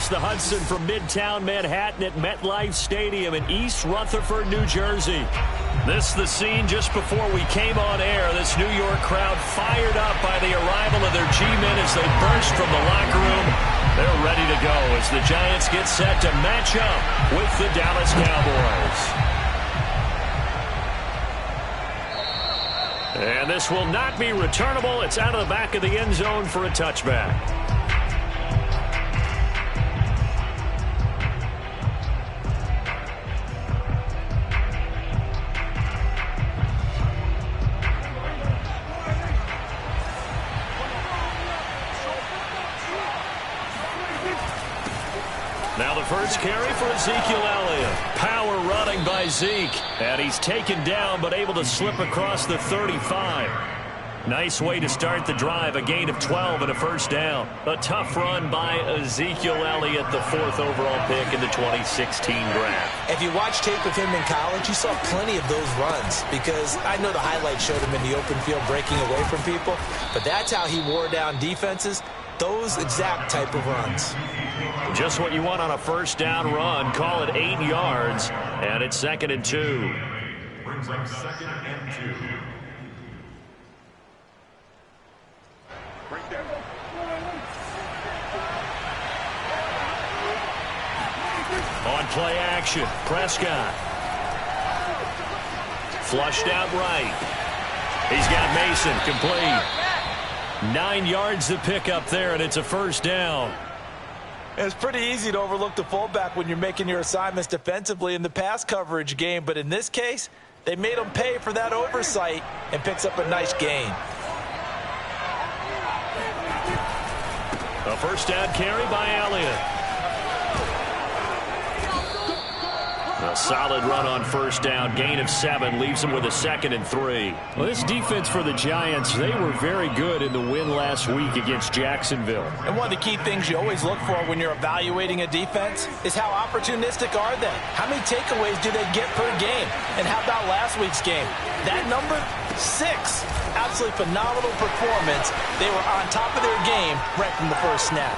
across the Hudson from Midtown Manhattan at MetLife Stadium in East Rutherford, New Jersey. This is the scene just before we came on air. This New York crowd fired up by the arrival of their G-men as they burst from the locker room. They're ready to go as the Giants get set to match up with the Dallas Cowboys. And this will not be returnable. It's out of the back of the end zone for a touchback. Now the first carry for Ezekiel Elliott. Power running by Zeke. And he's taken down but able to slip across the 35. Nice way to start the drive. A gain of 12 and a first down. A tough run by Ezekiel Elliott, the 4th overall pick in the 2016 draft. If you watch tape of him in college, you saw plenty of those runs because I know the highlights showed him in the open field breaking away from people, but that's how he wore down defenses, those exact type of runs. Just what you want on a first down run. Call it 8 yards, and it's 2nd and 2. Brings up 2nd and 2. On play action, Prescott. Flushed out right. He's got Mason complete. 9 yards to pick up there, and it's a first down. It's pretty easy to overlook the fullback when you're making your assignments defensively in the pass coverage game, but in this case, they made him pay for that oversight and picks up a nice gain. A first down carry by Elliott. A solid run on first down. Gain of 7 leaves him with a 2nd and 3. Well, this defense for the Giants, they were very good in the win last week against Jacksonville. And one of the key things you always look for when you're evaluating a defense is how opportunistic are they? How many takeaways do they get per game? And how about last week's game? That number, 6. Absolutely phenomenal performance. They were on top of their game right from the first snap.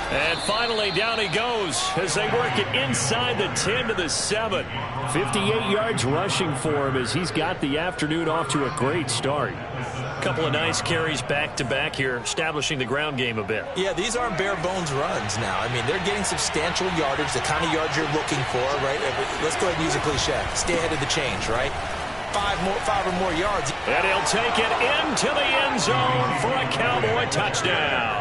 And finally, down he goes as they work it inside the 10 to the 7. 58 yards rushing for him as he's got the afternoon off to a great start. A couple of nice carries back-to-back here, establishing the ground game a bit. Yeah, these aren't bare-bones runs now. I mean, they're getting substantial yardage, the kind of yards you're looking for, right? Let's go ahead and use a cliche. Stay ahead of the change, right? 5 or more yards. And he'll take it into the end zone for a Cowboy touchdown.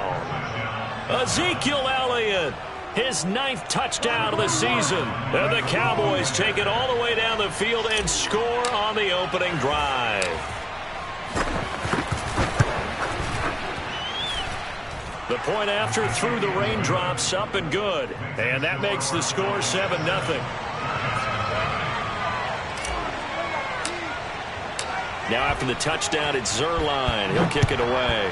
Ezekiel Elliott, his 9th touchdown of the season. And the Cowboys take it all the way down the field and score on the opening drive. The point after through the raindrops, up and good. And that makes the score 7-0. Now after the touchdown, it's Zerline. He'll kick it away.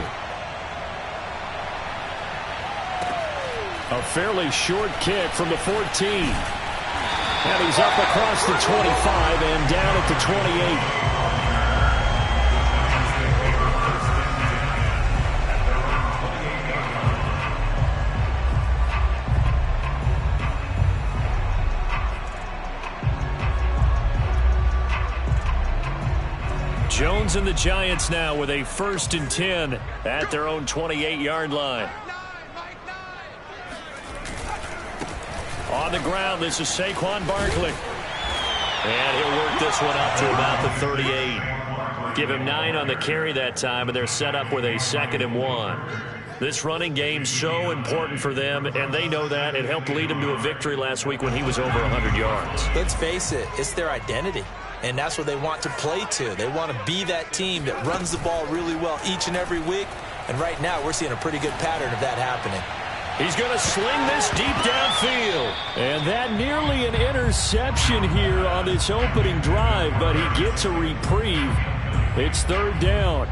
A fairly short kick from the 14. And he's up across the 25 and down at the 28. Jones and the Giants now with a 1st and 10 at their own 28-yard line. On the ground, this is Saquon Barkley. And he'll work this one up to about the 38. Give him 9 on the carry that time, and they're set up with a 2nd and 1. This running game's so important for them, and they know that. It helped lead them to a victory last week when he was over 100 yards. Let's face it, it's their identity. And that's what they want to play to. They want to be that team that runs the ball really well each and every week. And right now, we're seeing a pretty good pattern of that happening. He's going to sling this deep downfield. And that nearly an interception here on this opening drive, but he gets a reprieve. It's 3rd down.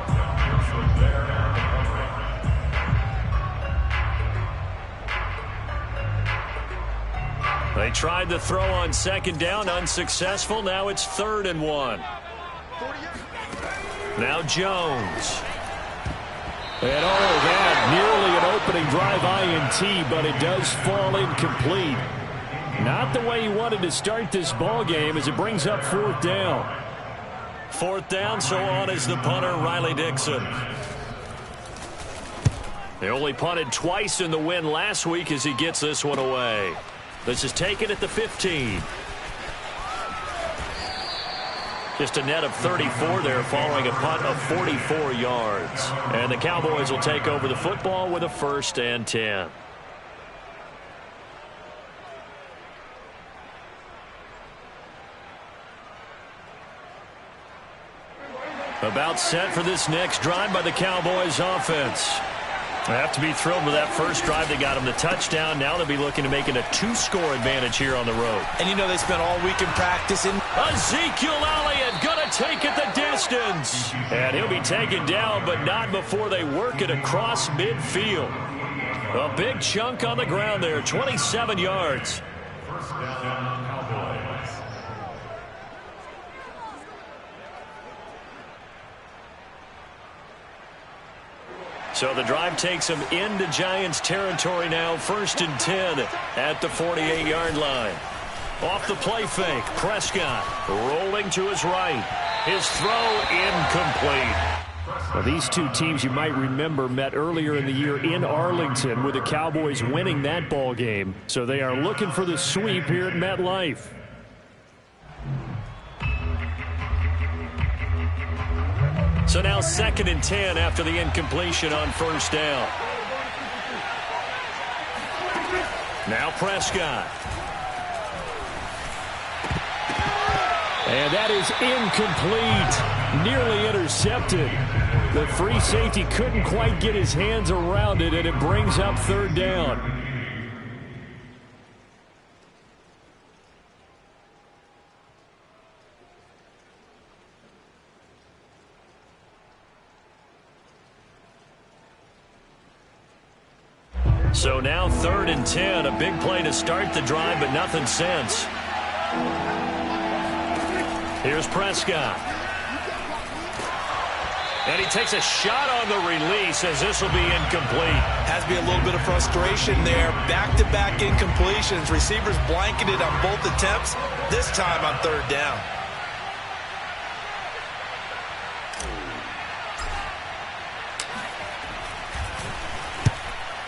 They tried to throw on 2nd down, unsuccessful. Now it's 3rd and 1. Now Jones. And that nearly an opening drive INT, but it does fall incomplete. Not the way he wanted to start this ball game as it brings up 4th down. 4th down, so on is the punter, Riley Dixon. They only punted twice in the win last week as he gets this one away. This is taken at the 15. Just a net of 34 there following a punt of 44 yards. And the Cowboys will take over the football with a 1st and 10. About set for this next drive by the Cowboys offense. They have to be thrilled with that first drive. They got them the touchdown. Now they'll be looking to make it a 2-score advantage here on the road. And you know they spent all week in practicing. Ezekiel Elliott going to take it the distance. And he'll be taken down, but not before they work it across midfield. A big chunk on the ground there, 27 yards. First down, Cowboys. So the drive takes them into Giants territory now. 1st and 10 at the 48-yard line. Off the play fake, Prescott rolling to his right. His throw incomplete. Well, these two teams you might remember met earlier in the year in Arlington with the Cowboys winning that ball game. So they are looking for the sweep here at MetLife. So now 2nd and 10 after the incompletion on 1st down. Now Prescott. And that is incomplete. Nearly intercepted. The free safety couldn't quite get his hands around it, and it brings up 3rd down. So now 3rd and 10, a big play to start the drive, but nothing since. Here's Prescott. And he takes a shot on the release as this will be incomplete. Has to be a little bit of frustration there. Back-to-back incompletions. Receivers blanketed on both attempts, this time on 3rd down.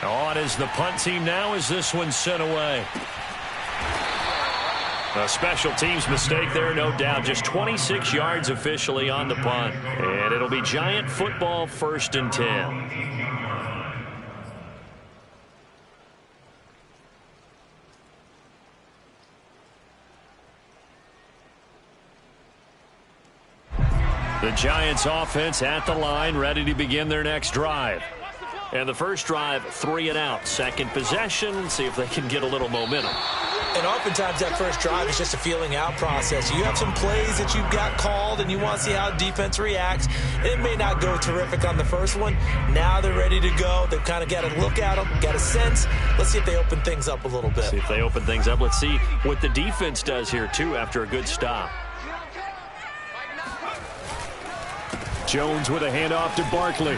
On is the punt team now as this one's sent away. A special teams mistake there, no doubt. Just 26 yards officially on the punt. And it'll be Giant football, 1st and 10. The Giants offense at the line, ready to begin their next drive. And the first drive, 3 and out. Second possession, see if they can get a little momentum. And oftentimes that first drive is just a feeling out process. You have some plays that you've got called and you want to see how defense reacts. It may not go terrific on the first one. Now they're ready to go. They've kind of got to look at them, got a sense. Let's see if they open things up a little bit. See if they open things up. Let's see what the defense does here, too, after a good stop. Jones with a handoff to Barkley.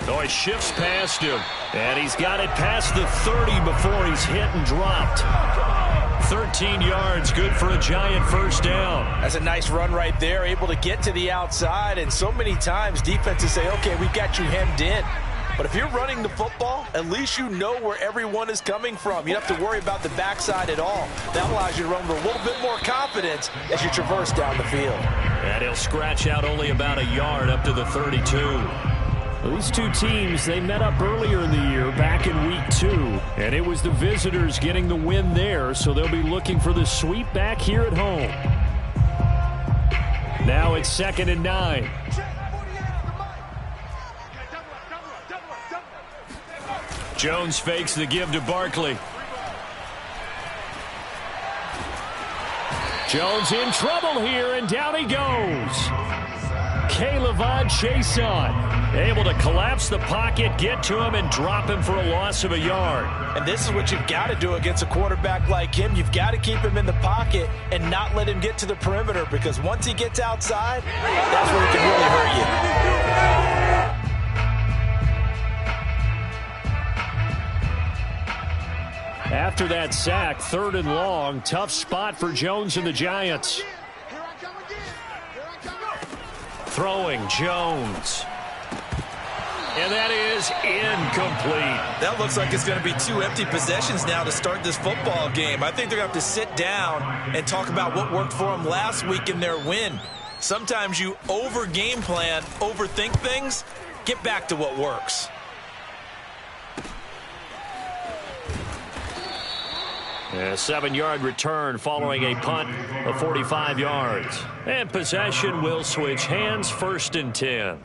Oh, he shifts past him. And he's got it past the 30 before he's hit and dropped. 13 yards, good for a Giant first down. That's a nice run right there, able to get to the outside. And so many times defenses say, okay, we've got you hemmed in. But if you're running the football, at least you know where everyone is coming from. You don't have to worry about the backside at all. That allows you to run with a little bit more confidence as you traverse down the field. And he'll scratch out only about a yard up to the 32. Well, these two teams, they met up earlier in the year back in week 2. And it was the visitors getting the win there, so they'll be looking for the sweep back here at home. Now it's 2nd and 9. Jones fakes the give to Barkley. Jones in trouble here, and down he goes. K'Lavon Chaisson able to collapse the pocket, get to him, and drop him for a loss of a yard. And this is what you've got to do against a quarterback like him. You've got to keep him in the pocket and not let him get to the perimeter, because once he gets outside, that's where he can really hurt you. After that sack, 3rd and long, tough spot for Jones and the Giants. Throwing Jones. And that is incomplete. That looks like it's going to be 2 empty possessions now to start this football game. I think they're going to have to sit down and talk about what worked for them last week in their win. Sometimes you over-game plan, overthink things. Get back to what works. A 7-yard return following a punt of 45 yards. And possession will switch hands, 1st and 10.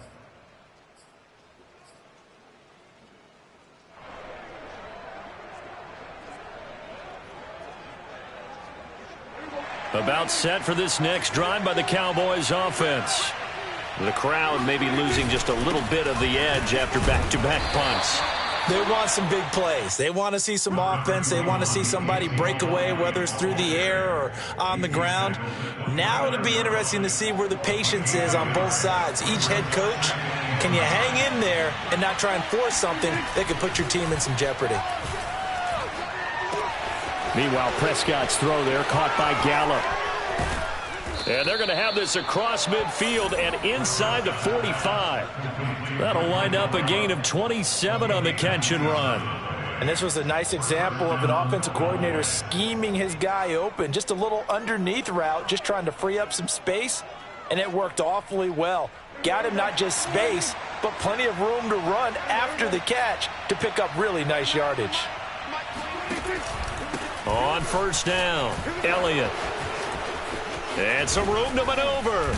About set for this next drive by the Cowboys offense. The crowd may be losing just a little bit of the edge after back-to-back punts. They want some big plays. They want to see some offense. They want to see somebody break away, whether it's through the air or on the ground. Now it'll be interesting to see where the patience is on both sides. Each head coach, can you hang in there and not try and force something that could put your team in some jeopardy? Meanwhile, Prescott's throw there caught by Gallup. And they're going to have this across midfield and inside the 45. That'll wind up a gain of 27 on the catch and run. And this was a nice example of an offensive coordinator scheming his guy open. Just a little underneath route, just trying to free up some space. And it worked awfully well. Got him not just space, but plenty of room to run after the catch to pick up really nice yardage. On 1st down, Elliott. And some room to maneuver.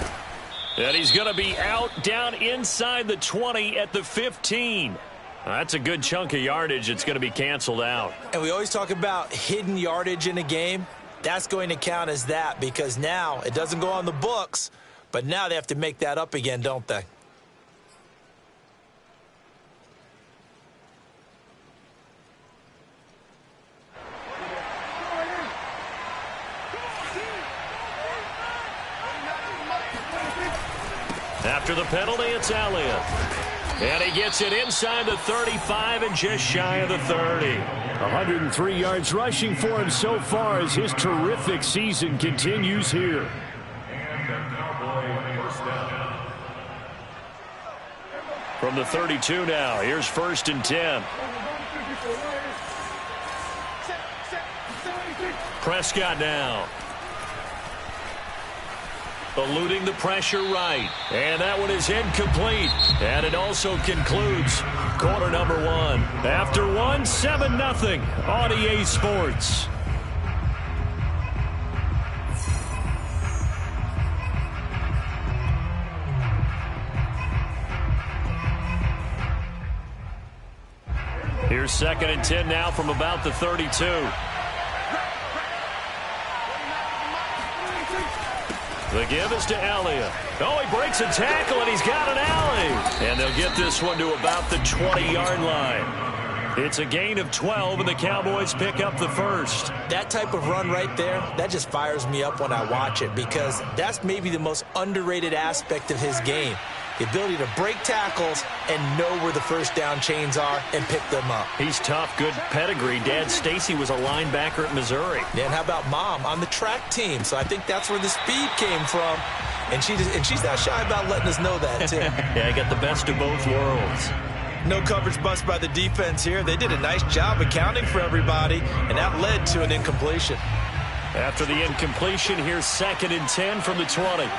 And he's going to be out down inside the 20 at the 15. That's a good chunk of yardage. It's going to be canceled out. And we always talk about hidden yardage in a game. That's going to count as that because now it doesn't go on the books, but now they have to make that up again, don't they? After the penalty, it's Elliott. And he gets it inside the 35 and just shy of the 30. 103 yards rushing for him so far as his terrific season continues here. From the 32 now, here's 1st and 10. Prescott now. Eluding the pressure right. And that one is incomplete. And it also concludes quarter number 1. After 1, 7-0 on EA Sports. Here's 2nd and 10 now from about the 32. The give is to Elliott. Oh, he breaks a tackle, and he's got an alley. And they'll get this one to about the 20-yard line. It's a gain of 12, and the Cowboys pick up the 1st. That type of run right there, that just fires me up when I watch it because that's maybe the most underrated aspect of his game. The ability to break tackles and know where the 1st down chains are and pick them up. He's tough, good pedigree. Dad Stacy was a linebacker at Missouri. Yeah, and how about Mom on the track team? So I think that's where the speed came from. And she's not shy about letting us know that, too. Yeah, I got the best of both worlds. No coverage bust by the defense here. They did a nice job accounting for everybody, and that led to an incompletion. After the incompletion, here's 2nd and 10 from the 20.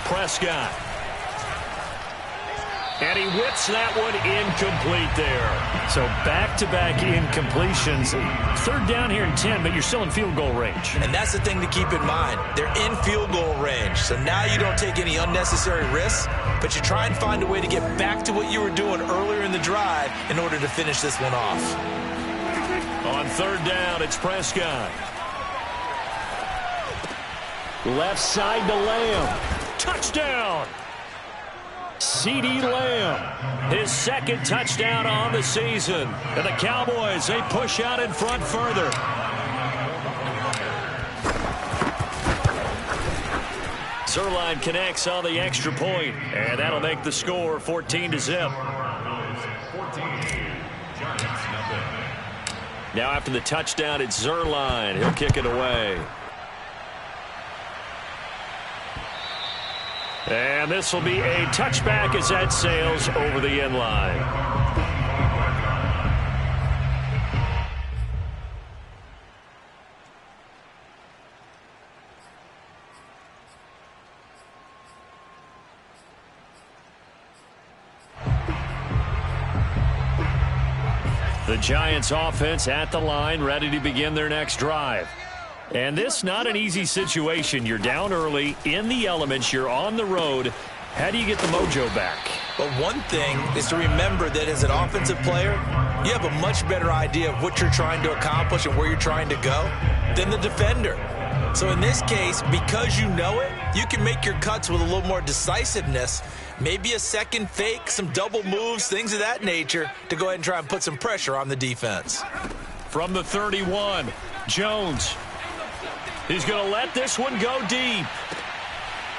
Prescott. And he whips that one incomplete there. So back-to-back incompletions. 3rd down here and 10, but you're still in field goal range. And that's the thing to keep in mind. They're in field goal range. So now you don't take any unnecessary risks, but you try and find a way to get back to what you were doing earlier in the drive in order to finish this one off. On 3rd down, it's Prescott. Left side to Lamb. Touchdown! CeeDee Lamb, his 2nd touchdown on the season. And the Cowboys, they push out in front further. Zerline connects on the extra point, and that'll make the score 14-0. Now after the touchdown, it's Zerline. He'll kick it away. And this will be a touchback as that sails over the end line. The Giants offense at the line, ready to begin their next drive. And this not an easy situation. You're down early, in the elements, you're on the road. How do you get the mojo back? But one thing is to remember that as an offensive player, you have a much better idea of what you're trying to accomplish and where you're trying to go than the defender. So in this case, because you know it, you can make your cuts with a little more decisiveness. Maybe a second fake, some double moves, things of that nature to go ahead and try and put some pressure on the defense. From the 31, Jones. He's going to let this one go deep.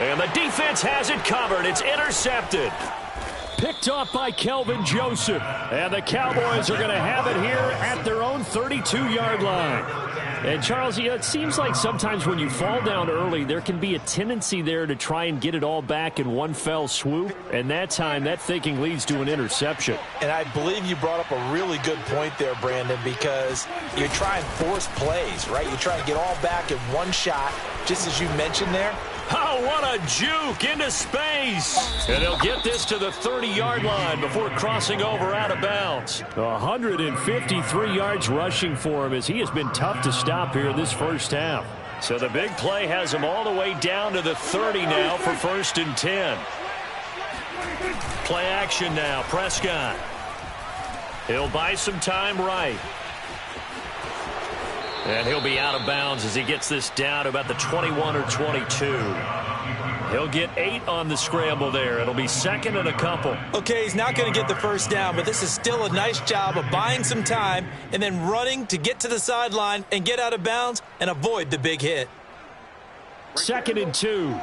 And the defense has it covered. It's intercepted. Picked off by Kelvin Joseph. And the Cowboys are going to have it here at their own 32-yard line. And, Charles, it seems like sometimes when you fall down early, there can be a tendency there to try and get it all back in one fell swoop. And that time, that thinking leads to an interception. And I believe you brought up a really good point there, Brandon, because you try and force plays, right? You try and get all back in one shot, just as you mentioned there. Oh, what a juke into space. And he'll get this to the 30-yard line before crossing over out of bounds. 153 yards rushing for him as he has been tough to stop here in this first half. So the big play has him all the way down to the 30 now for 1st and 10. Play action now, Prescott. He'll buy some time right. And he'll be out of bounds as he gets this down to about the 21 or 22. He'll get 8 on the scramble there. It'll be 2nd and a couple. Okay, he's not going to get the first down, but this is still a nice job of buying some time and then running to get to the sideline and get out of bounds and avoid the big hit. 2nd and 2.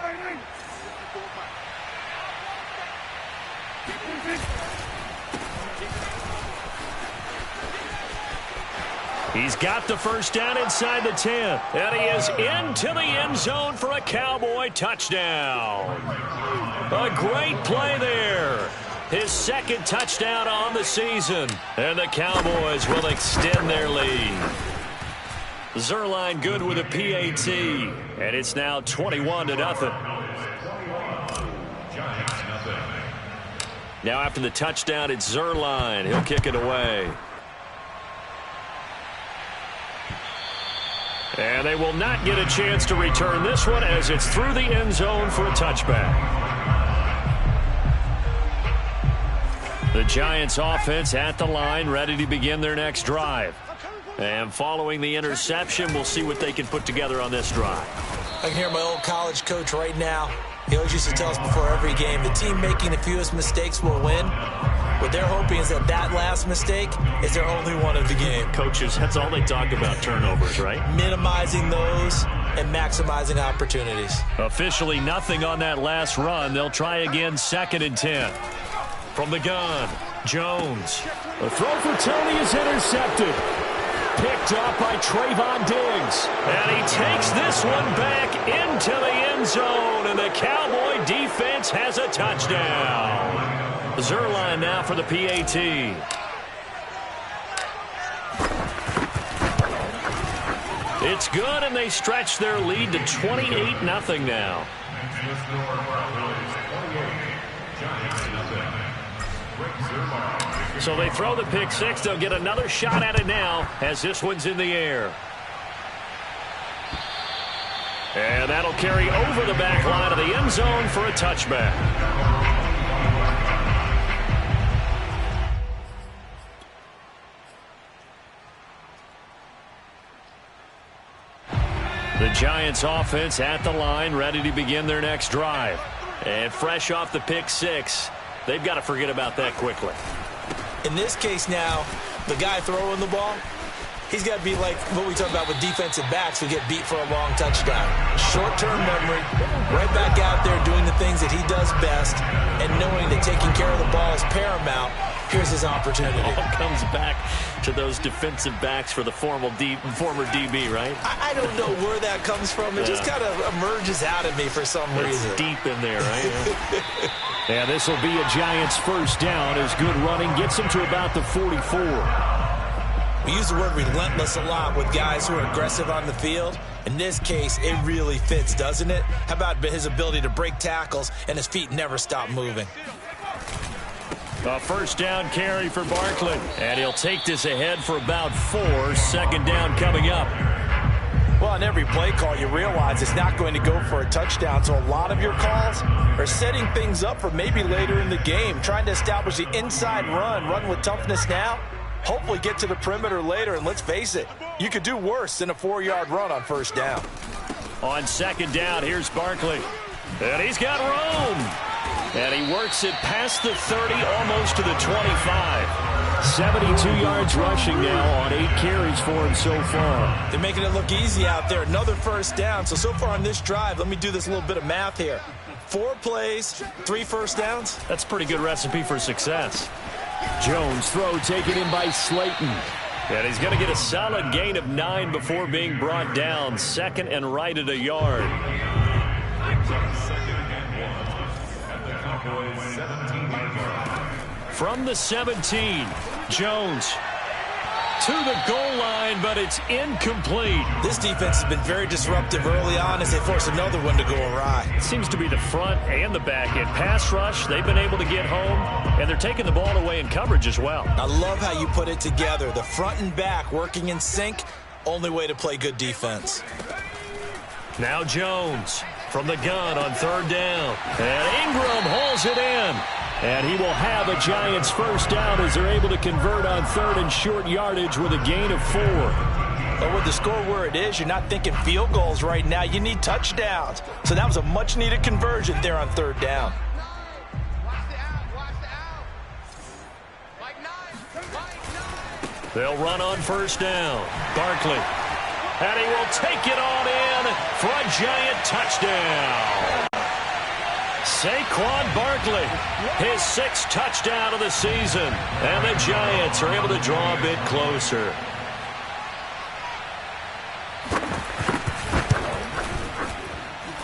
He's got the first down inside the 10. And he is into the end zone for a Cowboy touchdown. A great play there. His 2nd touchdown on the season. And the Cowboys will extend their lead. Zerline good with a PAT. And it's now 21-0. Now after the touchdown, it's Zerline. He'll kick it away. And they will not get a chance to return this one as it's through the end zone for a touchback. The Giants offense at the line, ready to begin their next drive. And following the interception, we'll see what they can put together on this drive. I can hear my old college coach right now. He always used to tell us before every game, the team making the fewest mistakes will win. What they're hoping is that last mistake is their only one of the game. Coaches, that's all they talk about, turnovers, right? Minimizing those and maximizing opportunities. Officially nothing on that last run. They'll try again, 2nd and 10. From the gun, Jones. The throw for Tony is intercepted. Picked up by Trayvon Diggs. And he takes this one back into the end zone. And the Cowboy defense has a touchdown. Zerline now for the PAT. It's good, and they stretch their lead to 28-0 now. So they throw the pick six. They'll get another shot at it now as this one's in the air. And that'll carry over the back line of the end zone for a touchback. The Giants offense at the line, ready to begin their next drive. And fresh off the pick six, they've got to forget about that quickly. In this case now, the guy throwing the ball, he's got to be like what we talk about with defensive backs who get beat for a long touchdown. Short-term memory, right back out there doing the things that he does best, and knowing that taking care of the ball is paramount Here's his opportunity. All comes back to those defensive backs for the former DB, right? I don't know where that comes from. It just kind of emerges out of me for some reason. It's deep in there, right? And this will be a Giants first down as good running gets him to about the 44. We use the word relentless a lot with guys who are aggressive on the field. In this case, it really fits, doesn't it? How about his ability to break tackles and his feet never stop moving? A first down carry for Barkley. And he'll take this ahead for about 4. Second down coming up. Well, on every play call, you realize it's not going to go for a touchdown. So a lot of your calls are setting things up for maybe later in the game, trying to establish the inside run with toughness now. Hopefully get to the perimeter later, and let's face it, you could do worse than a 4-yard run on first down. On second down, here's Barkley. And he's got room. And he works it past the 30, almost to the 25. 72 yards rushing now on 8 carries for him so far. They're making it look easy out there. Another first down. So far on this drive, let me do this little bit of math here. 4 plays, 3 first downs. That's a pretty good recipe for success. Jones throw taken in by Slayton. And he's going to get a solid gain of 9 before being brought down. Second and right at a yard. From the 17, Jones to the goal line, but it's incomplete. This defense has been very disruptive early on as they force another one to go awry. It seems to be the front and the back end. Pass rush, they've been able to get home, and they're taking the ball away in coverage as well. I love how you put it together. The front and back working in sync, only way to play good defense. Now Jones from the gun on third down. And Ingram hauls it in. And he will have a Giants first down as they're able to convert on third and short yardage with a gain of 4. But with the score where it is, you're not thinking field goals right now. You need touchdowns. So that was a much-needed conversion there on third down. They'll run on first down. Barkley. And he will take it on in for a Giant touchdown. Saquon Barkley, his 6th touchdown of the season. And the Giants are able to draw a bit closer.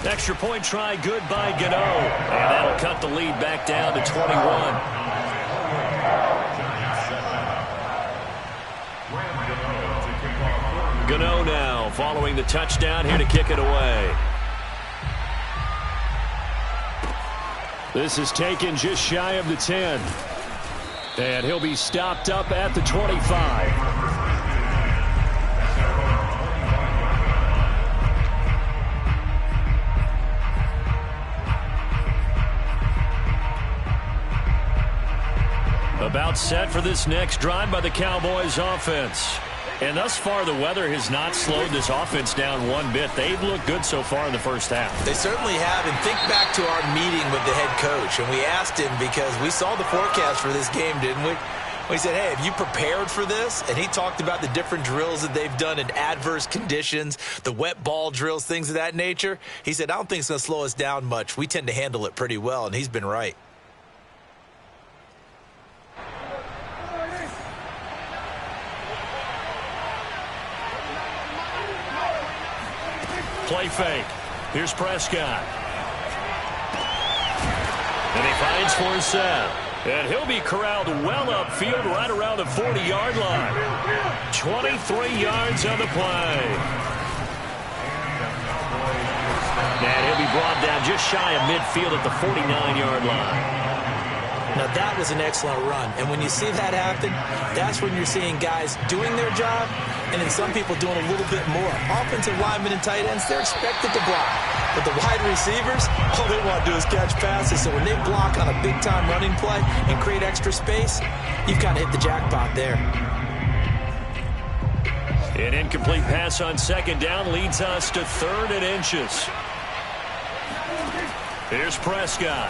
Extra point try good by Gano. And that'll cut the lead back down to 21. Gano now following the touchdown here to kick it away. This is taken just shy of the 10. And he'll be stopped up at the 25. About set for this next drive by the Cowboys offense. And thus far, the weather has not slowed this offense down one bit. They've looked good so far in the first half. They certainly have. And think back to our meeting with the head coach. And we asked him because we saw the forecast for this game, didn't we? We said, hey, have you prepared for this? And he talked about the different drills that they've done in adverse conditions, the wet ball drills, things of that nature. He said, I don't think it's going to slow us down much. We tend to handle it pretty well, and he's been right. Play fake. Here's Prescott. And he finds Forsett. And he'll be corralled well upfield right around the 40-yard line. 23 yards on the play. And he'll be brought down just shy of midfield at the 49-yard line. Now, that was an excellent run. And when you see that happen, that's when you're seeing guys doing their job and then some people doing a little bit more. Offensive linemen and tight ends, they're expected to block. But the wide receivers, all they want to do is catch passes. So when they block on a big-time running play and create extra space, you've kind of hit the jackpot there. An incomplete pass on second down leads us to 3rd and inches. Here's Prescott.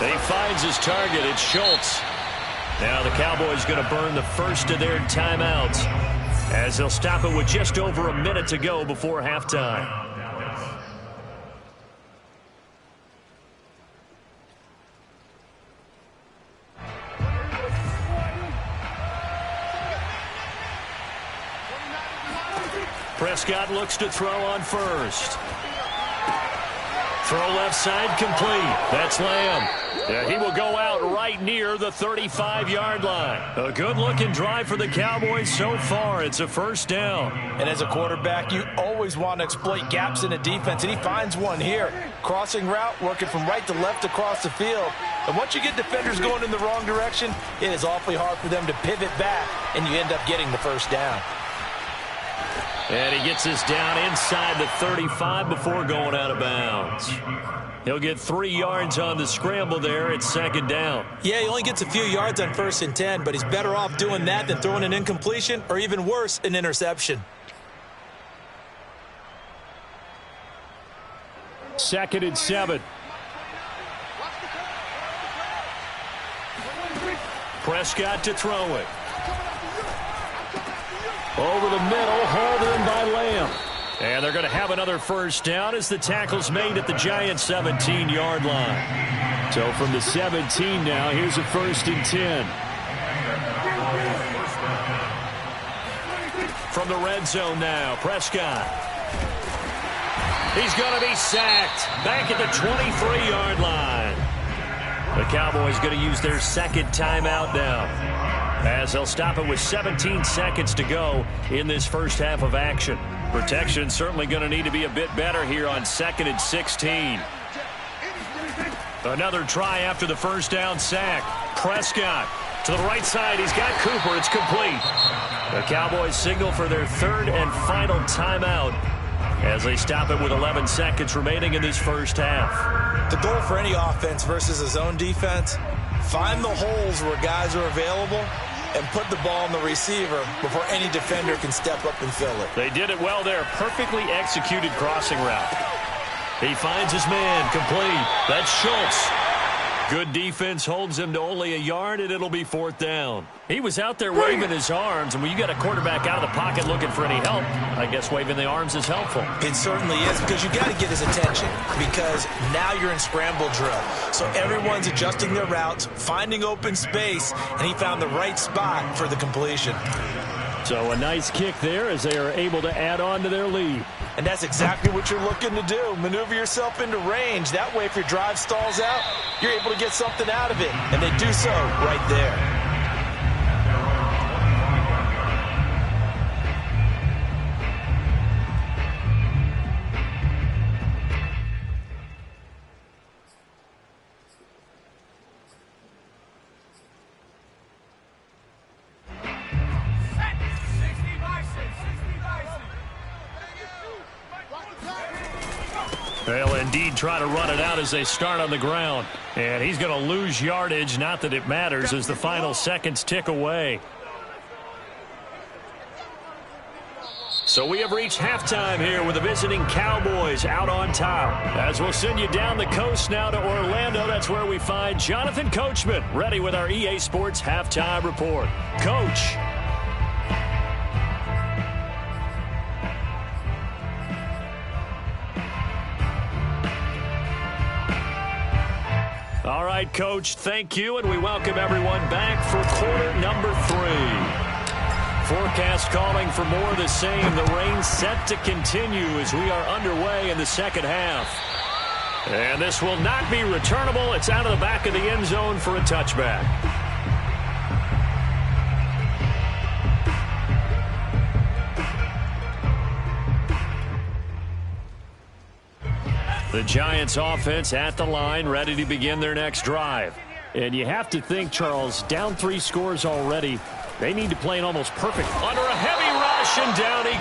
He finds his target. It's Schultz. Now the Cowboys going to burn the first of their timeouts as they'll stop it with just over a minute to go before halftime. Prescott looks to throw on first. Throw left side complete. That's Lamb. Yeah, he will go out right near the 35-yard line. A good-looking drive for the Cowboys so far. It's a first down. And as a quarterback, you always want to exploit gaps in a defense, and he finds one here. Crossing route, working from right to left across the field. And once you get defenders going in the wrong direction, it is awfully hard for them to pivot back, and you end up getting the first down. And he gets this down inside the 35 before going out of bounds. He'll get 3 yards on the scramble there. It's second down. Yeah, he only gets a few yards on 1st and 10, but he's better off doing that than throwing an incompletion or even worse, an interception. 2nd and 7. Prescott to throw it. Over the middle, hauled in by Lamb. And they're going to have another first down as the tackle's made at the Giants' 17-yard line. So from the 17 now, here's a 1st and 10. From the red zone now, Prescott. He's going to be sacked back at the 23-yard line. The Cowboys going to use their 2nd timeout now, as they'll stop it with 17 seconds to go in this first half of action. Protection certainly going to need to be a bit better here on 2nd and 16. Another try after the first down sack. Prescott to the right side. He's got Cooper. It's complete. The Cowboys signal for their 3rd and final timeout as they stop it with 11 seconds remaining in this first half. The goal for any offense versus a zone defense, find the holes where guys are available and put the ball on the receiver before any defender can step up and fill it. They did it well there. Perfectly executed crossing route. He finds his man complete. That's Schultz. Good defense holds him to only a yard, and it'll be 4th down. He was out there waving his arms, and when you got a quarterback out of the pocket looking for any help, I guess waving the arms is helpful. It certainly is, because you got to get his attention, because now you're in scramble drill. So everyone's adjusting their routes, finding open space, and he found the right spot for the completion. So a nice kick there as they are able to add on to their lead. And that's exactly what you're looking to do. Maneuver yourself into range. That way, if your drive stalls out, you're able to get something out of it. And they do so right there. They'll indeed try to run it out as they start on the ground. And he's going to lose yardage, not that it matters, as the final seconds tick away. So we have reached halftime here with the visiting Cowboys out on top. As we'll send you down the coast now to Orlando, that's where we find Jonathan Coachman, ready with our EA Sports Halftime Report. Coach. All right, Coach, thank you, and we welcome everyone back for quarter number 3. Forecast calling for more of the same. The rain set to continue as we are underway in the second half. And this will not be returnable. It's out of the back of the end zone for a touchback. The Giants offense at the line, ready to begin their next drive. And you have to think, Charles, down 3 scores already. They need to play an almost perfect under a heavy rush, and down he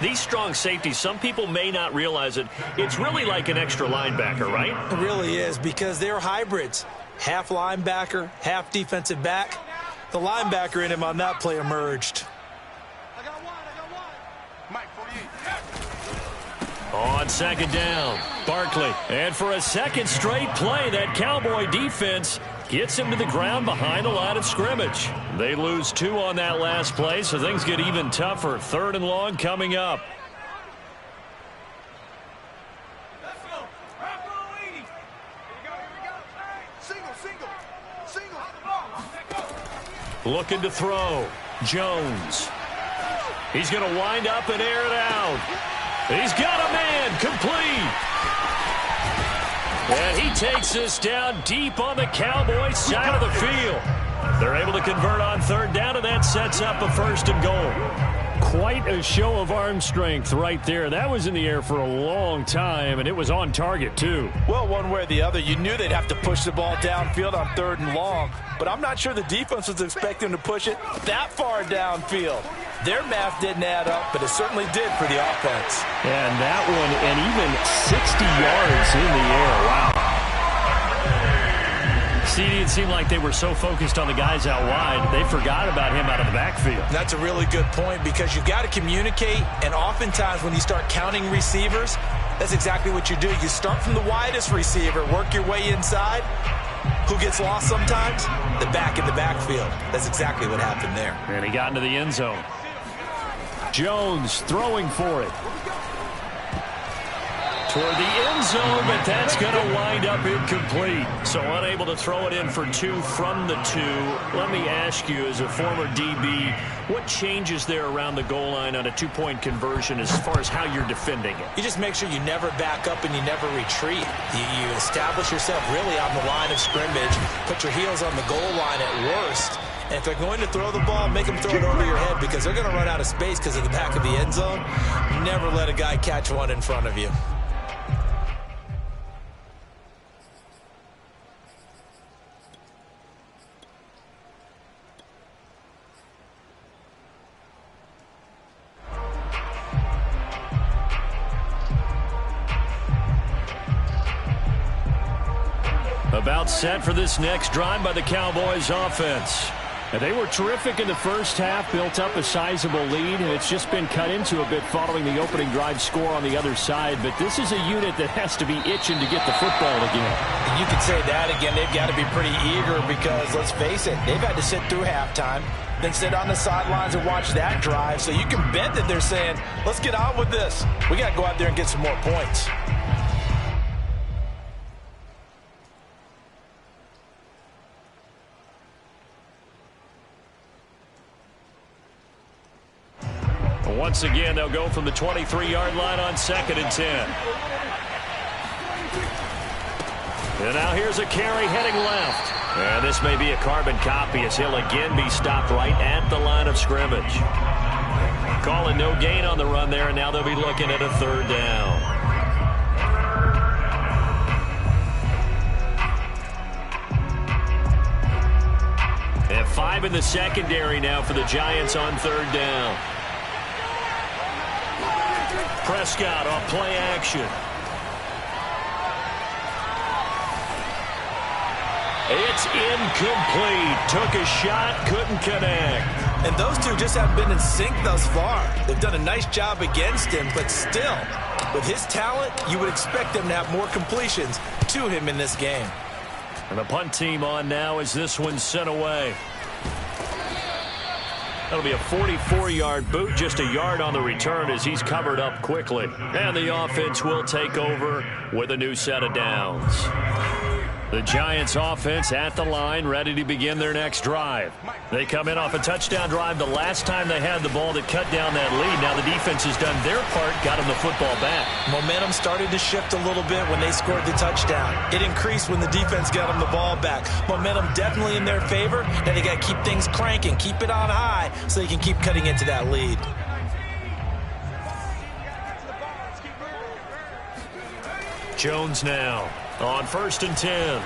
goes. These strong safeties, some people may not realize it. It's really like an extra linebacker, right? It really is, because they're hybrids. Half linebacker, half defensive back. The linebacker in him on that play emerged. On second down, Barkley. And for a second straight play, that Cowboy defense gets him to the ground behind the line of scrimmage. They lose 2 on that last play, so things get even tougher. 3rd and long coming up. Looking to throw. Jones. He's going to wind up and air it out. He's got a man, complete. And he takes this down deep on the Cowboys side of the field. They're able to convert on third down, and that sets up a 1st and goal. Quite a show of arm strength right there. That was in the air for a long time, and it was on target, too. Well, one way or the other, you knew they'd have to push the ball downfield on 3rd and long, but I'm not sure the defense was expecting to push it that far downfield. Their math didn't add up, but it certainly did for the offense. And that one, and even 60 yards in the air. Wow. CD, it seemed like they were so focused on the guys out wide, they forgot about him out of the backfield. That's a really good point, because you've got to communicate, and oftentimes when you start counting receivers, that's exactly what you do. You start from the widest receiver, work your way inside. Who gets lost sometimes? The back in the backfield. That's exactly what happened there. And he got into the end zone. Jones throwing for it. Toward the end zone, but that's going to wind up incomplete. So unable to throw it in for 2 from the 2. Let me ask you, as a former DB, what changes there around the goal line on a 2-point conversion as far as how you're defending it? You just make sure you never back up and you never retreat. You establish yourself really on the line of scrimmage, put your heels on the goal line at worst. And if they're going to throw the ball, make them throw it over your head, because they're going to run out of space because of the back of the end zone. Never let a guy catch one in front of you. About set for this next drive by the Cowboys offense. And they were terrific in the first half, built up a sizable lead, and it's just been cut into a bit following the opening drive score on the other side. But this is a unit that has to be itching to get the football again. You could say that again. They've got to be pretty eager because, let's face it, they've had to sit through halftime, then sit on the sidelines and watch that drive. So you can bet that they're saying, let's get on with this. We got to go out there and get some more points. Once again, they'll go from the 23-yard line on 2nd and 10. And now here's a carry heading left. And this may be a carbon copy as he'll again be stopped right at the line of scrimmage. Calling no gain on the run there, and now they'll be looking at a 3rd down. And 5 in the secondary now for the Giants on 3rd down. Prescott on play action. It's incomplete. Took a shot, couldn't connect. And those two just haven't been in sync thus far. They've done a nice job against him, but still, with his talent, you would expect them to have more completions to him in this game. And the punt team on now as this one's sent away. That'll be a 44-yard boot, just a yard on the return as he's covered up quickly. And the offense will take over with a new set of downs. The Giants offense at the line, ready to begin their next drive. They come in off a touchdown drive the last time they had the ball that cut down that lead. Now the defense has done their part, got them the football back. Momentum started to shift a little bit when they scored the touchdown. It increased when the defense got them the ball back. Momentum definitely in their favor. Now they got to keep things cranking, keep it on high so they can keep cutting into that lead. Jones now on 1st and 10.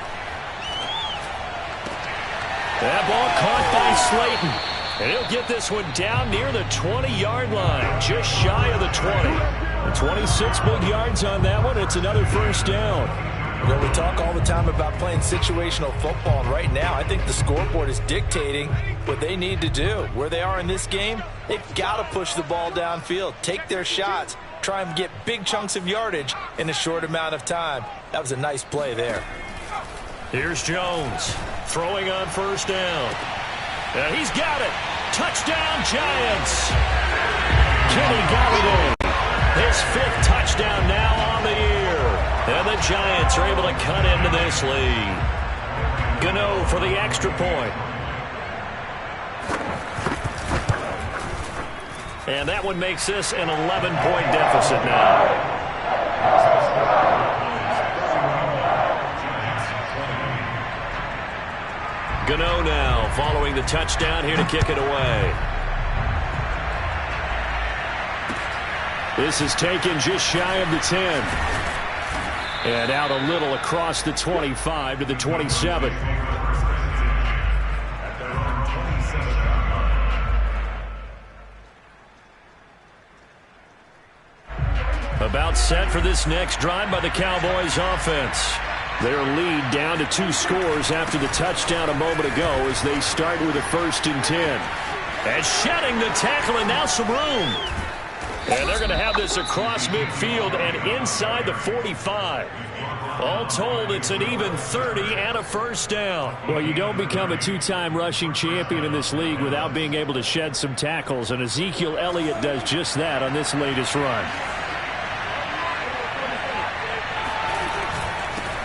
That ball caught by Slayton. And he'll get this one down near the 20-yard line, just shy of the 20. And 26 big yards on that one. It's another 1st down. You know, we talk all the time about playing situational football, and right now I think the scoreboard is dictating what they need to do. Where they are in this game, they've got to push the ball downfield, take their shots, try and get big chunks of yardage in a short amount of time. That was a nice play there. Here's Jones throwing on 1st down. And he's got it. Touchdown, Giants. Kenny Galladay. His 5th touchdown now on the year. And the Giants are able to cut into this lead. Gano for the extra point. And that one makes this an 11-point deficit now. Gano now following the touchdown here to kick it away. This is taken just shy of the 10. And out a little across the 25 to the 27. About set for this next drive by the Cowboys offense. Their lead down to 2 scores after the touchdown a moment ago as they start with a 1st and 10. And shedding the tackle and now some room. And they're going to have this across midfield and inside the 45. All told, it's an even 30 and a 1st down. Well, you don't become a 2-time rushing champion in this league without being able to shed some tackles, and Ezekiel Elliott does just that on this latest run.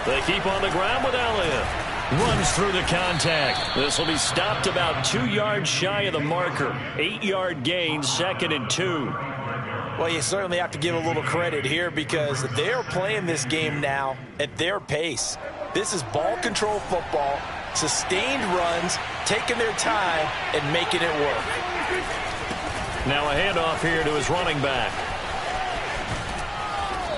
They keep on the ground with Elliott. Runs through the contact. This will be stopped about 2 yards shy of the marker. 8-yard gain, 2nd and 2. Well, you certainly have to give a little credit here because they're playing this game now at their pace. This is ball control football, sustained runs, taking their time and making it work. Now a handoff here to his running back.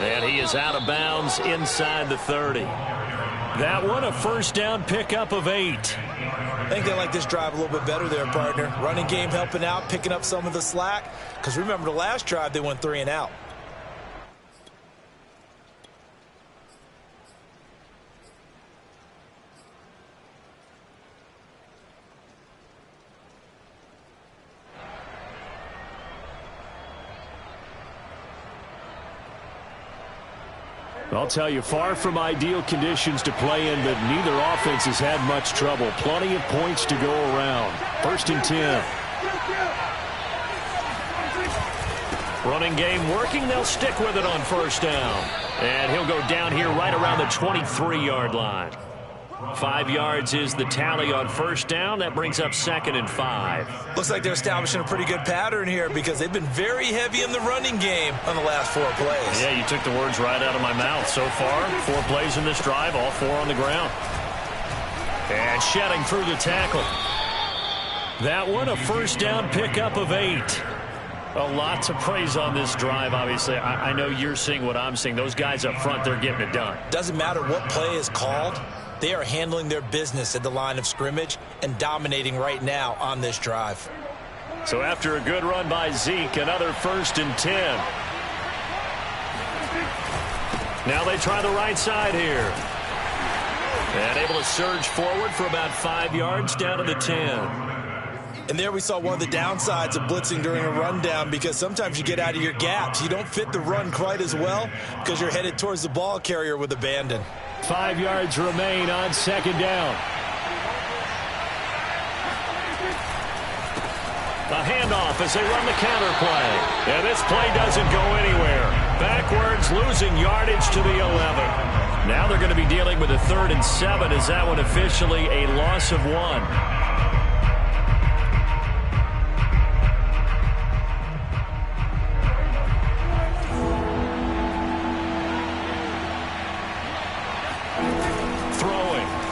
And he is out of bounds inside the 30. That one a 1st down pickup of 8. I think they like this drive a little bit better there, partner. Running game helping out, picking up some of the slack. Because remember the last drive, they went 3 and out. I'll tell you, far from ideal conditions to play in, but neither offense has had much trouble. Plenty of points to go around. 1st and 10. Running game working. They'll stick with it on 1st down. And he'll go down here right around the 23-yard line. 5 yards is the tally on 1st down. That brings up 2nd and 5. Looks like they're establishing a pretty good pattern here because they've been very heavy in the running game on the last 4 plays. Yeah, you took the words right out of my mouth. So far, 4 plays in this drive, all 4 on the ground. And shedding through the tackle. That one a 1st down pickup of 8. A lot to praise on this drive, obviously. I know you're seeing what I'm seeing. Those guys up front, they're getting it done. Doesn't matter what play is called. They are handling their business at the line of scrimmage and dominating right now on this drive. So after a good run by Zeke, another 1st and 10. Now they try the right side here. And able to surge forward for about 5 yards down to the 10. And there we saw one of the downsides of blitzing during a rundown because sometimes you get out of your gaps. You don't fit the run quite as well because you're headed towards the ball carrier with abandon. 5 yards remain on 2nd down. A handoff as they run the counter play. And this play doesn't go anywhere. Backwards, losing yardage to the 11. Now they're going to be dealing with a 3rd and 7 as that one officially a loss of 1.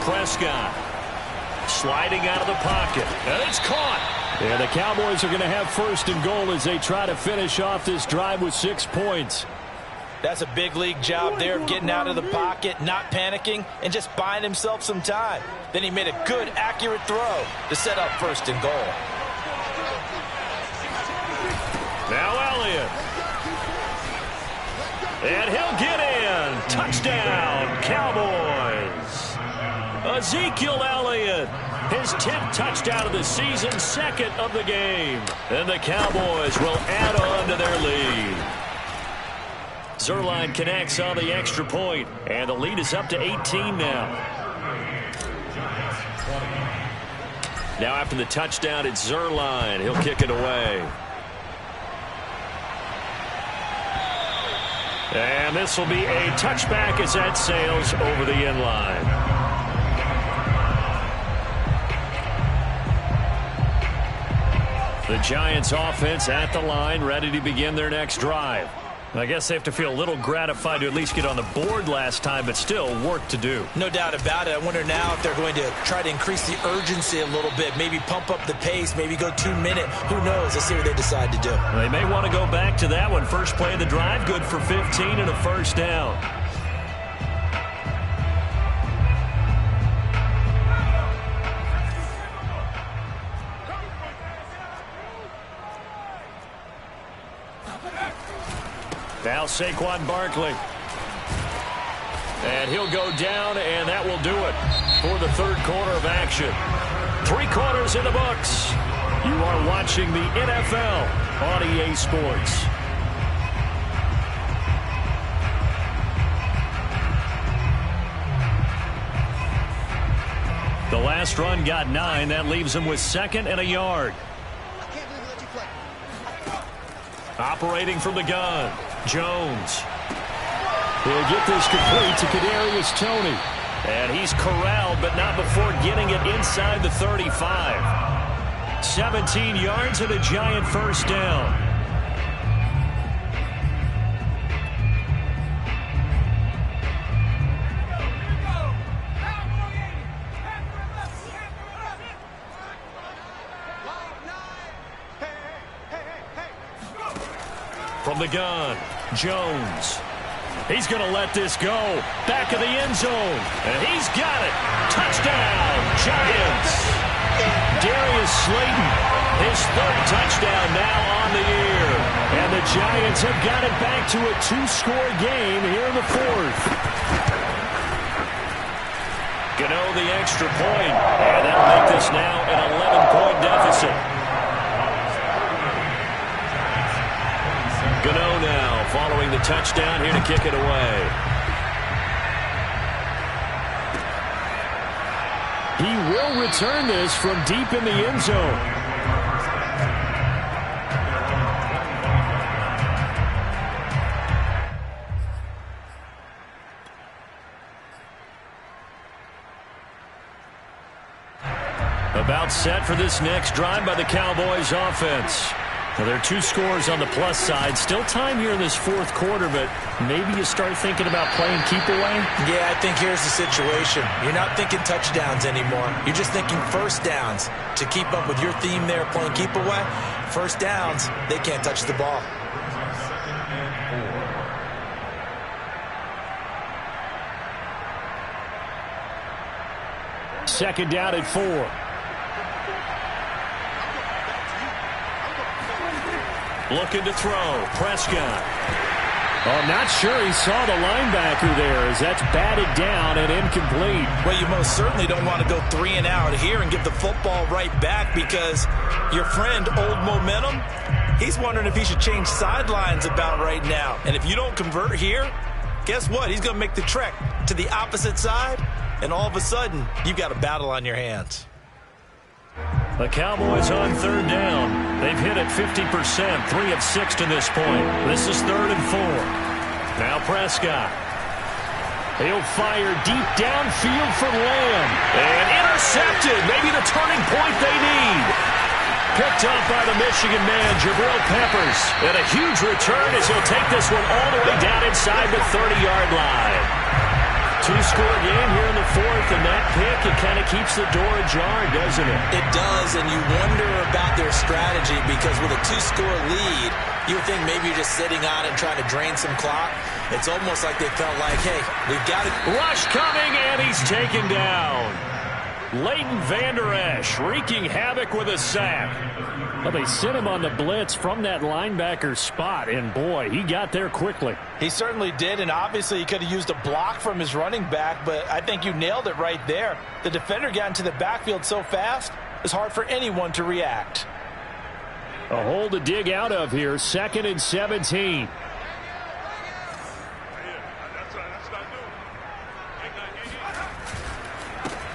Prescott sliding out of the pocket, and it's caught. Yeah, the Cowboys are going to have 1st and goal as they try to finish off this drive with 6 points. That's a big league job there of getting out of the pocket, not panicking, and just buying himself some time. Then he made a good, accurate throw to set up 1st and goal. Now Elliott. And he'll get in. Touchdown, Cowboys. Ezekiel Elliott, his 10th touchdown of the season, 2nd of the game. And the Cowboys will add on to their lead. Zuerlein connects on the extra point, and the lead is up to 18 now. Now after the touchdown, it's Zuerlein. He'll kick it away. And this will be a touchback as that sails over the end line. The Giants offense at the line, ready to begin their next drive. I guess they have to feel a little gratified to at least get on the board last time, but still work to do. No doubt about it. I wonder now if they're going to try to increase the urgency a little bit, maybe pump up the pace, maybe go 2 minute. Who knows? Let's see what they decide to do. They may want to go back to that one. First play of the drive, good for 15 and a first down. Now Saquon Barkley. And he'll go down, and that will do it for the third quarter of action. 3 quarters in the books. You are watching the NFL on EA Sports. The last run got 9. That leaves him with 2nd and a yard. Operating from the gun, Jones. He'll get this complete to Kadarius Toney. And he's corralled, but not before getting it inside the 35. 17 yards and a Giant first down. From the gun, Jones. He's going to let this go. Back of the end zone. And he's got it. Touchdown, Giants. Darius Slayton, his 3rd touchdown now on the year. And the Giants have got it back to a 2-score game here in the 4th. Gano the extra point. And that'll make this now an 11-point deficit. Gano now following the touchdown here to kick it away. He will return this from deep in the end zone. About set for this next drive by the Cowboys offense. Well, there are 2 scores on the plus side. Still time here in this 4th quarter, but maybe you start thinking about playing keep away? Yeah, I think here's the situation. You're not thinking touchdowns anymore. You're just thinking first downs. To keep up with your theme there, playing keep away, first downs, they can't touch the ball. Second down at 4. Looking to throw. Prescott. Oh, not sure he saw the linebacker there as that's batted down and incomplete. Well, you most certainly don't want to go 3 and out here and give the football right back because your friend, Old Momentum, he's wondering if he should change sidelines about right now. And if you don't convert here, guess what? He's going to make the trek to the opposite side, and all of a sudden, you've got a battle on your hands. The Cowboys on 3rd down. They've hit it 50%, 3 of 6 to this point. This is 3rd and 4. Now Prescott. He'll fire deep downfield for Lamb. And intercepted. Maybe the turning point they need. Picked up by the Michigan man, Jabril Peppers. And a huge return as he'll take this one all the way down inside the 30-yard line. 2-score game here in the 4th, and that pick, it kind of keeps the door ajar, doesn't it? It does, and you wonder about their strategy because with a 2-score lead, you would think maybe you're just sitting on it trying to drain some clock. It's almost like they felt like, hey, we've got it. Rush coming, and he's taken down. Leighton Vander Esch wreaking havoc with a sack. Well, they sent him on the blitz from that linebacker spot, and boy, he got there quickly. He certainly did, and obviously he could have used a block from his running back, but I think you nailed it right there. The defender got into the backfield so fast, it's hard for anyone to react. A hole to dig out of here, 2nd and 17.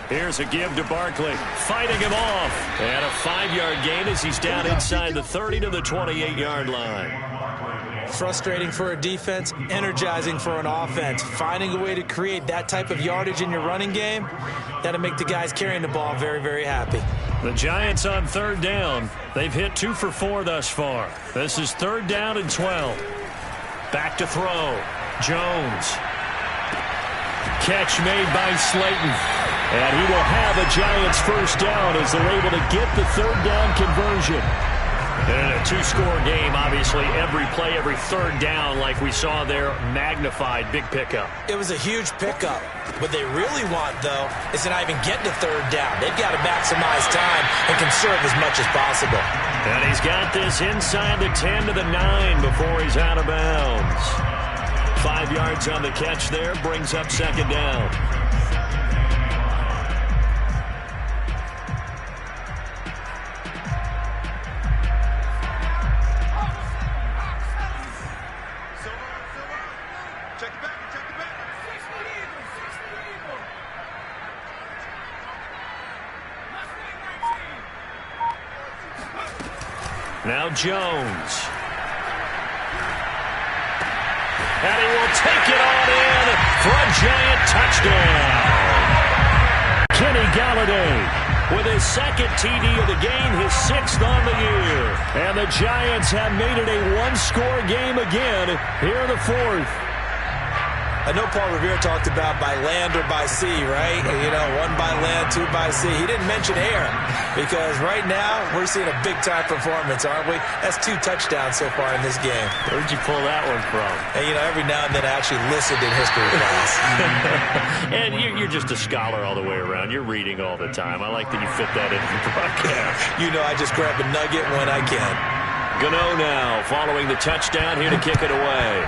Here's a give to Barkley, fighting him off. And a 5-yard gain as he's down inside the 30 to the 28-yard line. Frustrating for a defense, energizing for an offense. Finding a way to create that type of yardage in your running game, that'll make the guys carrying the ball very, very happy. The Giants on third down. They've hit 2 for 4 thus far. This is 3rd down and 12. Back to throw. Jones. Catch made by Slayton. And he will have a Giants first down as they're able to get the 3rd down conversion. And a 2-score game, obviously, every play, every 3rd down, like we saw there, magnified, big pickup. It was a huge pickup. What they really want, though, is to not even get to 3rd down. They've got to maximize time and conserve as much as possible. And he's got this inside the 10 to the 9 before he's out of bounds. 5 yards on the catch there, brings up 2nd down. Now Jones. And he will take it on in for a Giant touchdown. Kenny Galladay with his 2nd TD of the game, his 6th on the year. And the Giants have made it a 1-score game again here in the 4th. I know Paul Revere talked about by land or by sea, right? You know, 1 by land, 2 by sea. He didn't mention air because right now we're seeing a big-time performance, aren't we? That's 2 touchdowns so far in this game. Where'd you pull that one from? And, you know, every now and then I actually listened in history class. And you're just a scholar all the way around. You're reading all the time. I like that you fit that in the broadcast. You know I just grab a nugget when I can. Gano now following the touchdown here to kick it away.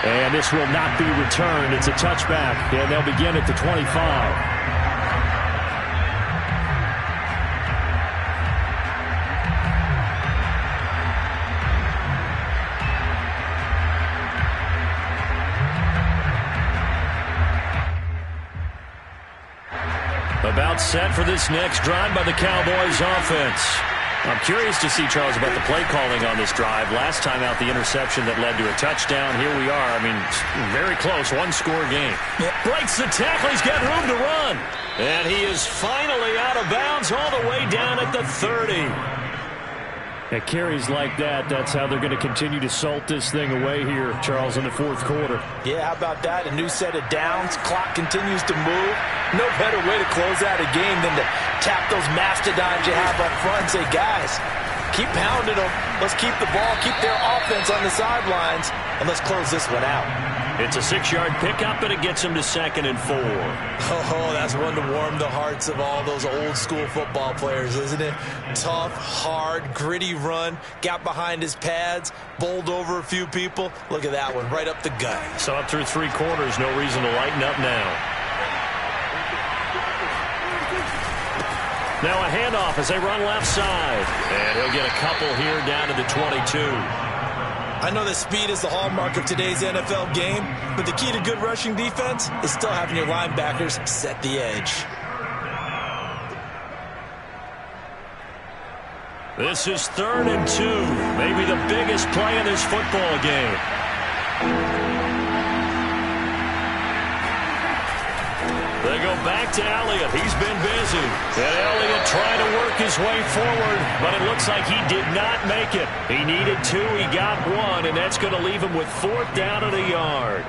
And this will not be returned. It's a touchback, and they'll begin at the 25. About set for this next drive by the Cowboys offense. I'm curious to see, Charles, about the play calling on this drive. Last time out, the interception that led to a touchdown. Here we are. I mean, very close, 1-score game. Breaks the tackle. He's got room to run. And he is finally out of bounds all the way down at the 30. At carries like that, that's how they're going to continue to salt this thing away here, Charles, in the 4th quarter. Yeah, how about that? A new set of downs. Clock continues to move. No better way to close out a game than to tap those mastodons you have up front and say, guys, keep pounding them. Let's keep the ball, keep their offense on the sidelines, and let's close this one out. It's a 6-yard pickup, and it gets him to 2nd and 4. Oh, that's one to warm the hearts of all those old-school football players, isn't it? Tough, hard, gritty run, got behind his pads, bowled over a few people. Look at that one, right up the gut. Saw it through 3 quarters, no reason to lighten up now. Now a handoff as they run left side. And he'll get a couple here down to the 22. I know that speed is the hallmark of today's NFL game, but the key to good rushing defense is still having your linebackers set the edge. This is 3rd and 2. Maybe the biggest play in this football game. They go back to Elliott. He's been busy. And Elliott trying to work his way forward, but it looks like he did not make it. He needed 2. He got 1, and that's going to leave him with 4th down at a yard.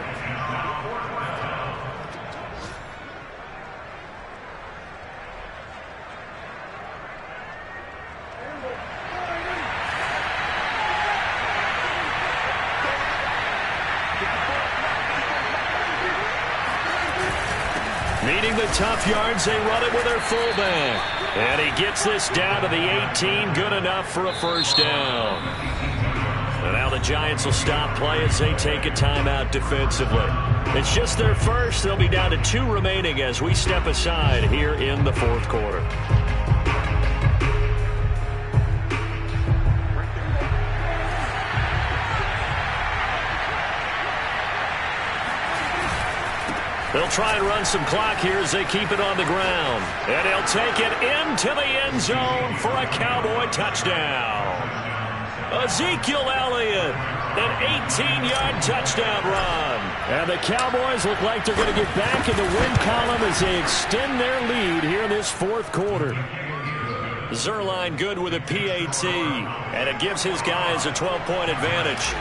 Needing the tough yards, they run it with their fullback. And he gets this down to the 18, good enough for a first down. And now the Giants will stop play as they take a timeout defensively. It's just their first. They'll be down to 2 remaining as we step aside here in the 4th quarter. They'll try and run some clock here as they keep it on the ground. And he'll take it into the end zone for a Cowboy touchdown. Ezekiel Elliott An 18-yard touchdown run. And the Cowboys look like they're going to get back in the win column as they extend their lead here in this fourth quarter. Zerline good with a PAT, and it gives his guys a 12-point advantage.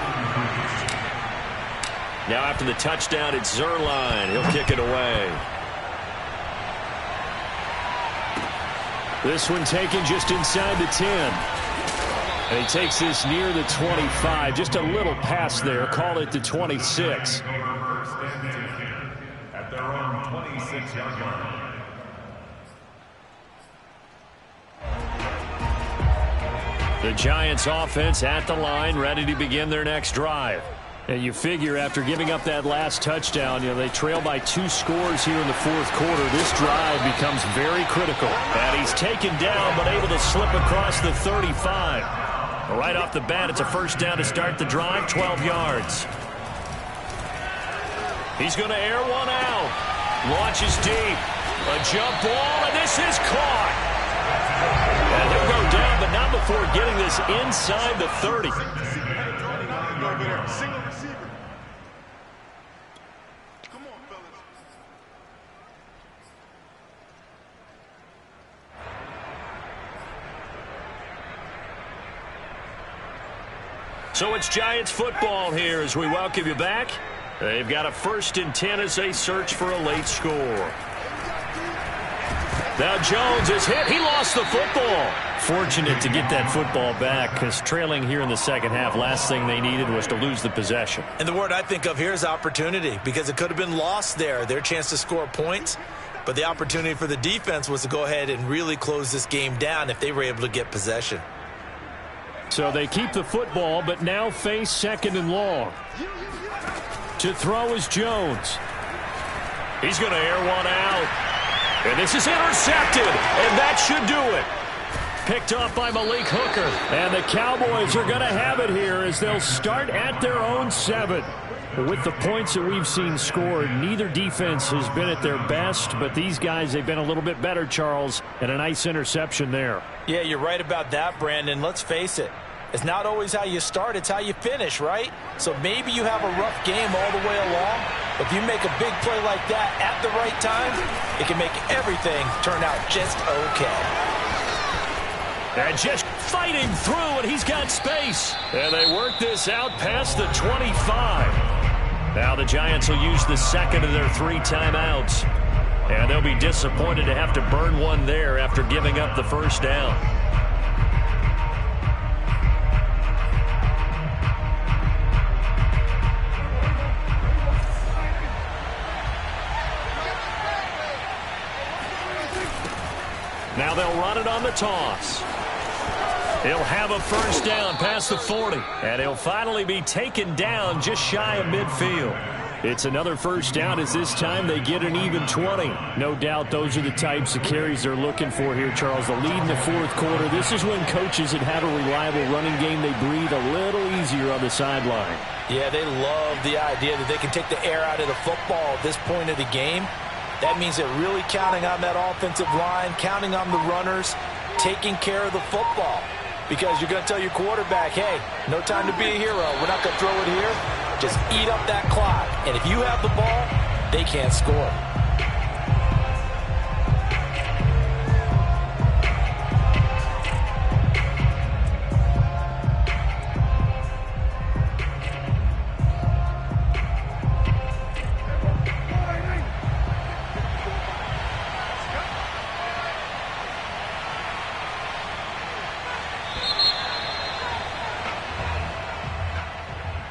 Now after the touchdown, it's Zerline. He'll kick it away. This one taken just inside the 10. And he takes this near the 25. Just a little pass there. Call it the 26. At their own 26-yard line. The Giants offense at the line, ready to begin their next drive. And you figure after giving up that last touchdown, they trail by 2 scores here in the fourth quarter. This drive becomes very critical. And he's taken down but able to slip across the 35. Right off the bat, it's a first down to start the drive, 12 yards. He's going to air one out. Launches deep. A jump ball, and this is caught. And he'll go down, but not before getting this inside the 30. So it's Giants football here as we welcome you back. They've got a 1st and 10 as they search for a late score. Now Jones is hit. He lost the football. Fortunate to get that football back because trailing here in the second half, last thing they needed was to lose the possession. And the word I think of here is opportunity, because it could have been lost there. Their chance to score points, but the opportunity for the defense was to go ahead and really close this game down if they were able to get possession. So they keep the football, but now face 2nd and long. To throw is Jones. He's going to air one out. And this is intercepted, and that should do it. Picked off by Malik Hooker. And the Cowboys are going to have it here as they'll start at their own 7. With the points that we've seen scored, neither defense has been at their best, but these guys, they've been a little bit better, Charles, and a nice interception there. Yeah, you're right about that, Brandon. Let's face it. It's not always how you start, it's how you finish, right? So maybe you have a rough game all the way along, but if you make a big play like that at the right time, it can make everything turn out just okay. And just fighting through, and he's got space. And they work this out past the 25. Now the Giants will use the 2nd of their 3 timeouts. And they'll be disappointed to have to burn one there after giving up the first down. Now they'll run it on the toss. He'll have a first down past the 40. And he'll finally be taken down just shy of midfield. It's another first down as this time they get an even 20. No doubt those are the types of carries they're looking for here, Charles. The lead in the fourth quarter. This is when coaches that have a reliable running game, they breathe a little easier on the sideline. Yeah, they love the idea that they can take the air out of the football at this point of the game. That means they're really counting on that offensive line, counting on the runners, taking care of the football. Because you're going to tell your quarterback, hey, no time to be a hero. We're not going to throw it here. Just eat up that clock. And if you have the ball, they can't score.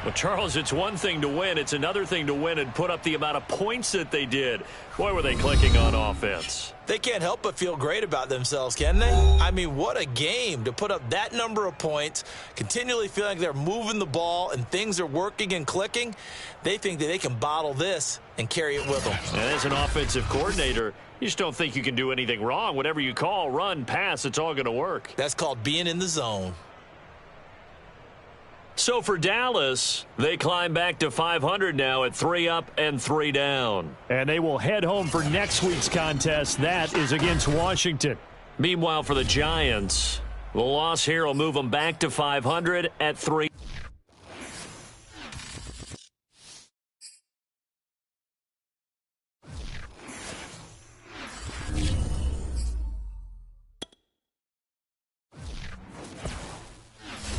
Well, Charles, it's one thing to win. It's another thing to win and put up the amount of points that they did. Boy, were they clicking on offense. They can't help but feel great about themselves, can they? I mean, what a game to put up that number of points, continually feeling like they're moving the ball and things are working and clicking. They think that they can bottle this and carry it with them. And as an offensive coordinator, you just don't think you can do anything wrong. Whatever you call, run, pass, it's all going to work. That's called being in the zone. So for Dallas, they climb back to 500 now at 3 up and 3 down. And they will head home for next week's contest. That is against Washington. Meanwhile, for the Giants, the loss here will move them back to 500 at 3.